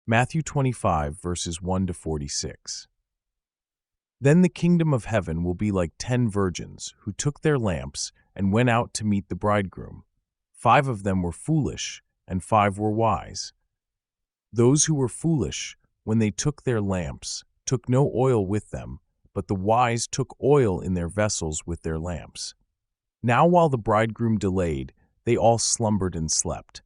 Matthew 25, verses 1 to 46. Then the kingdom of heaven will be like 10 virgins who took their lamps and went out to meet the bridegroom. 5 of them were foolish, and 5 were wise. Those who were foolish, when they took their lamps, took no oil with them, but the wise took oil in their vessels with their lamps. Now while the bridegroom delayed, they all slumbered and slept.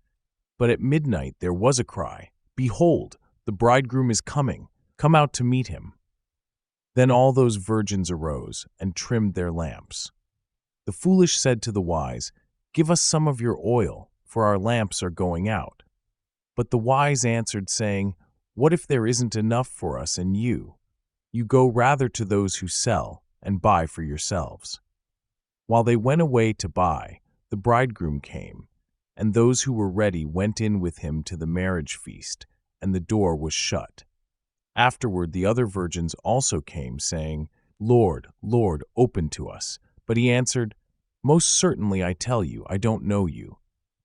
But at midnight there was a cry, "Behold, the bridegroom is coming, come out to meet him." Then all those virgins arose and trimmed their lamps. The foolish said to the wise, "Give us some of your oil, for our lamps are going out." But the wise answered, saying, "What if there isn't enough for us and you? You go rather to those who sell and buy for yourselves." While they went away to buy, the bridegroom came, and those who were ready went in with him to the marriage feast, and the door was shut. Afterward the other virgins also came, saying, "Lord, Lord, open to us." But he answered, "Most certainly I tell you, I don't know you.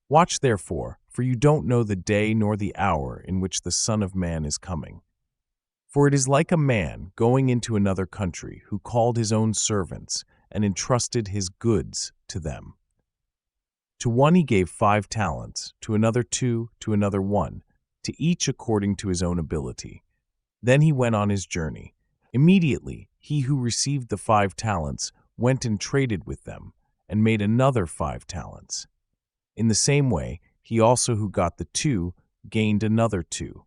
Watch therefore, for you don't know the day nor the hour in which the Son of Man is coming. For it is like a man going into another country who called his own servants and entrusted his goods to them. To one he gave 5 talents, to another 2, to another 1, to each according to his own ability. Then he went on his journey. Immediately he who received the 5 talents went and traded with them, and made another 5 talents. In the same way, he also who got the 2 gained another 2.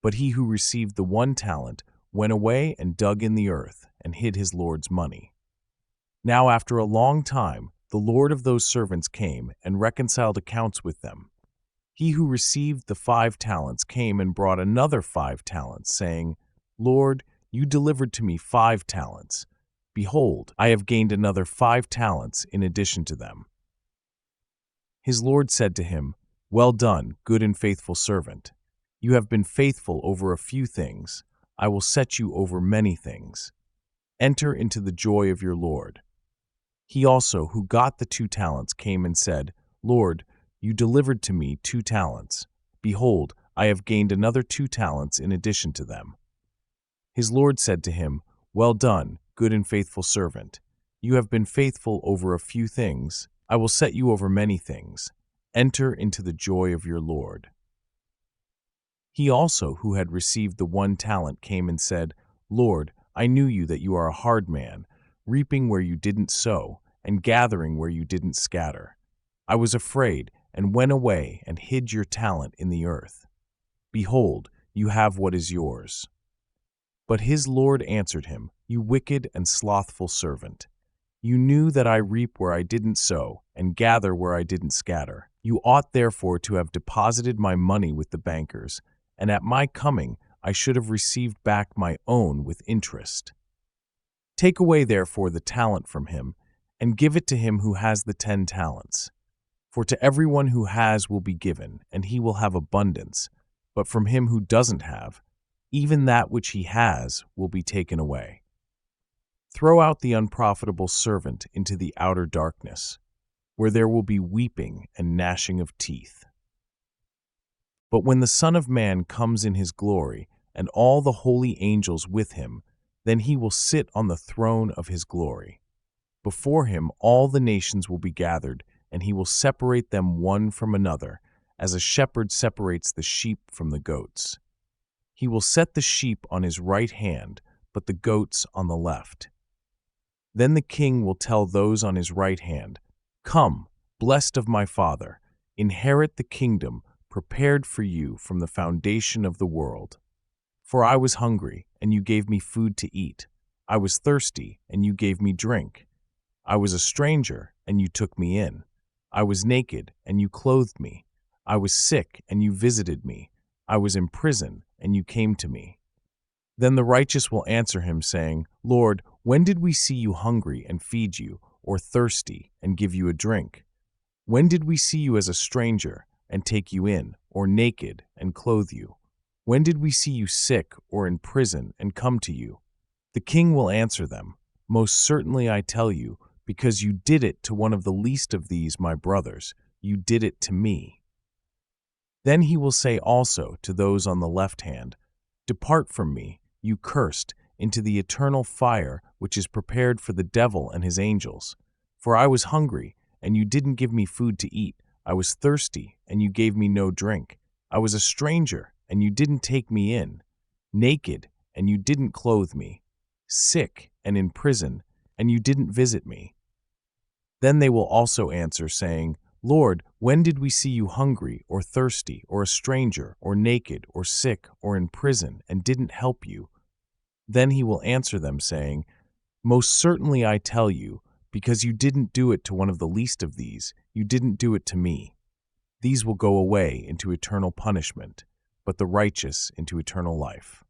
But he who received the 1 talent went away and dug in the earth and hid his Lord's money. Now after a long time, the Lord of those servants came and reconciled accounts with them. He who received the 5 talents came and brought another 5 talents, saying, "Lord, you delivered to me 5 talents. Behold, I have gained another 5 talents in addition to them." His Lord said to him, "Well done, good and faithful servant. You have been faithful over a few things. I will set you over many things. Enter into the joy of your Lord." He also, who got the 2 talents, came and said, "Lord, you delivered to me 2 talents. Behold, I have gained another 2 talents in addition to them." His Lord said to him, "Well done, good and faithful servant. You have been faithful over a few things. I will set you over many things. Enter into the joy of your Lord." He also, who had received the 1 talent, came and said, "Lord, I knew you that you are a hard man, reaping where you didn't sow, and gathering where you didn't scatter. I was afraid, and went away and hid your talent in the earth. Behold, you have what is yours." But his Lord answered him, "You wicked and slothful servant. You knew that I reap where I didn't sow, and gather where I didn't scatter. You ought therefore to have deposited my money with the bankers, and at my coming I should have received back my own with interest. Take away therefore the talent from him, and give it to him who has the 10 talents. For to everyone who has will be given, and he will have abundance. But from him who doesn't have, even that which he has will be taken away. Throw out the unprofitable servant into the outer darkness, where there will be weeping and gnashing of teeth. But when the Son of Man comes in his glory, and all the holy angels with him, then he will sit on the throne of his glory. Before him all the nations will be gathered, and he will separate them one from another, as a shepherd separates the sheep from the goats. He will set the sheep on his right hand, but the goats on the left. Then the king will tell those on his right hand, "Come, blessed of my Father, inherit the kingdom prepared for you from the foundation of the world. For I was hungry, and you gave me food to eat. I was thirsty, and you gave me drink. I was a stranger, and you took me in. I was naked, and you clothed me. I was sick, and you visited me. I was in prison, and you came to me." Then the righteous will answer him, saying, "Lord, when did we see you hungry and feed you, or thirsty and give you a drink? When did we see you as a stranger and take you in, or naked and clothe you? When did we see you sick or in prison and come to you?" The king will answer them, "Most certainly I tell you, because you did it to one of the least of these my brothers, you did it to me." Then he will say also to those on the left hand, "Depart from me, you cursed, into the eternal fire which is prepared for the devil and his angels. For I was hungry, and you didn't give me food to eat. I was thirsty, and you gave me no drink. I was a stranger, and you didn't take me in. Naked, and you didn't clothe me. Sick and in prison, and you didn't visit me." Then they will also answer, saying, "Lord, when did we see you hungry, or thirsty, or a stranger, or naked, or sick, or in prison, and didn't help you?" Then he will answer them, saying, "Most certainly I tell you, because you didn't do it to one of the least of these, you didn't do it to me." These will go away into eternal punishment, but the righteous into eternal life.